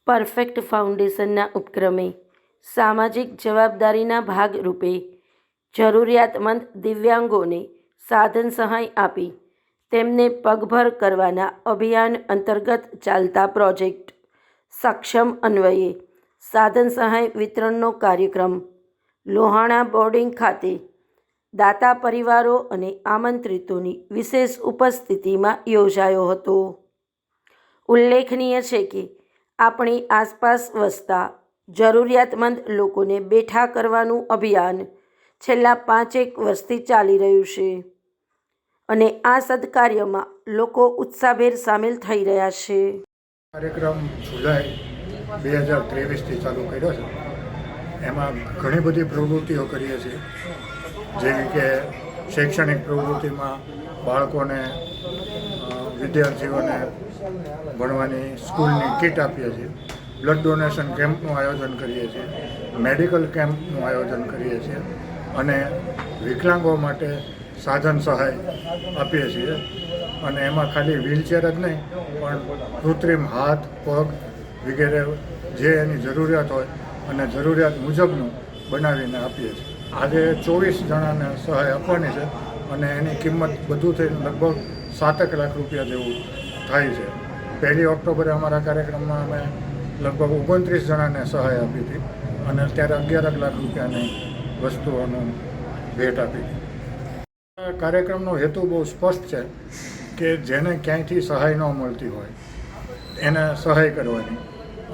Perfect ફાઉન્ડેશનના ઉપક્રમે સામાજિક જવાબદારીના ભાગરૂપે જરૂરિયાતમંદ દિવ્યાંગોને સાધન સહાય આપી તેમને પગભર કરવાના અભિયાન અંતર્ગત ચાલતા પ્રોજેક્ટ સક્ષમ અન્વયે સાધન સહાય વિતરણનો કાર્યક્રમ લોહાણા બોર્ડિંગ ખાતે દાતા પરિવારો અને આમંત્રિતોની વિશેષ ઉપસ્થિતિમાં યોજાયો હતો. ઉલ્લેખનીય છે કે આપણી આસપાસ વસતા જરૂરિયાતમંદ લોકોને બેઠા કરવાનું અભિયાન છેલ્લા 5 વર્ષથી ચાલી રહ્યું છે અને આ સદકાર્યમાં લોકો ઉત્સાહભેર સામેલ થઈ રહ્યા છે. કાર્યક્રમ જુલાઈ 2023થી ચાલુ કર્યો છે. એમાં ઘણી બધી પ્રવૃત્તિઓ કરીએ છીએ, જેવી કે શૈક્ષણિક પ્રવૃત્તિમાં બાળકોને વિદ્યાર્થીઓને ભણવાની સ્કૂલની કીટ આપીએ છીએ, બ્લડ ડોનેશન કેમ્પનું આયોજન કરીએ છીએ, મેડિકલ કેમ્પનું આયોજન કરીએ છીએ અને વિકલાંગો માટે સાધન સહાય આપીએ છીએ. અને એમાં ખાલી વ્હીલચેર જ નહીં પણ કૃત્રિમ હાથ પગ વગેરે જે એની જરૂરિયાત હોય અને જરૂરિયાત મુજબનું બનાવીને આપીએ છીએ. આજે 24 જણાને સહાય આપવાની છે અને એની કિંમત બધું થઈને લગભગ 7 લાખ રૂપિયા જેવું થાય છે. 1 ઓક્ટોબરે અમારા કાર્યક્રમમાં અમે લગભગ 29 જણાને સહાય આપી હતી અને અત્યારે 11 લાખ રૂપિયાની વસ્તુઓનું ભેટ આપી હતી. કાર્યક્રમનો હેતુ બહુ સ્પષ્ટ છે કે જેને ક્યાંયથી સહાય ન મળતી હોય એને સહાય કરવાની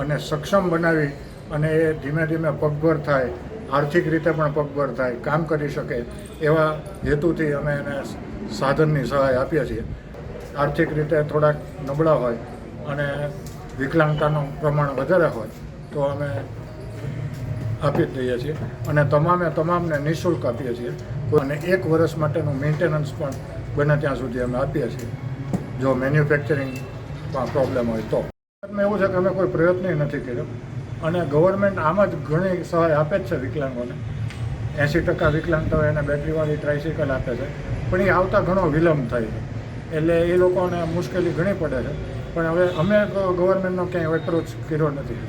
અને સક્ષમ બનાવી અને એ ધીમે ધીમે પગભર થાય, આર્થિક રીતે પણ પગભર થાય, કામ કરી શકે એવા હેતુથી અમે એને સાધનની સહાય આપીએ છીએ. આર્થિક રીતે થોડાક નબળા હોય અને વિકલાંગતાનું પ્રમાણ વધારે હોય તો અમે આપી જ દઈએ છીએ અને તમામને નિઃશુલ્ક આપીએ છીએ અને 1 વર્ષ માટેનું મેન્ટેનન્સ પણ બને ત્યાં સુધી અમે આપીએ છીએ જો મેન્યુફેક્ચરિંગમાં પ્રોબ્લેમ હોય તો. એવું છે કે અમે કોઈ પ્રયત્ન નથી કર્યો અને ગવર્મેન્ટ આમાં જ ઘણી સહાય આપે જ છે વિકલાંગોને. 80% વિકલાંગતા હોય એને બેટરીવાળી ટ્રાયસિકલ આપે છે, પણ એ આવતા ઘણો વિલંબ થાય છે એટલે એ લોકોને મુશ્કેલી ઘણી પડે છે. પણ હવે અમે ગવર્મેન્ટનો ક્યાંય એપ્રોચ કર્યો નથી.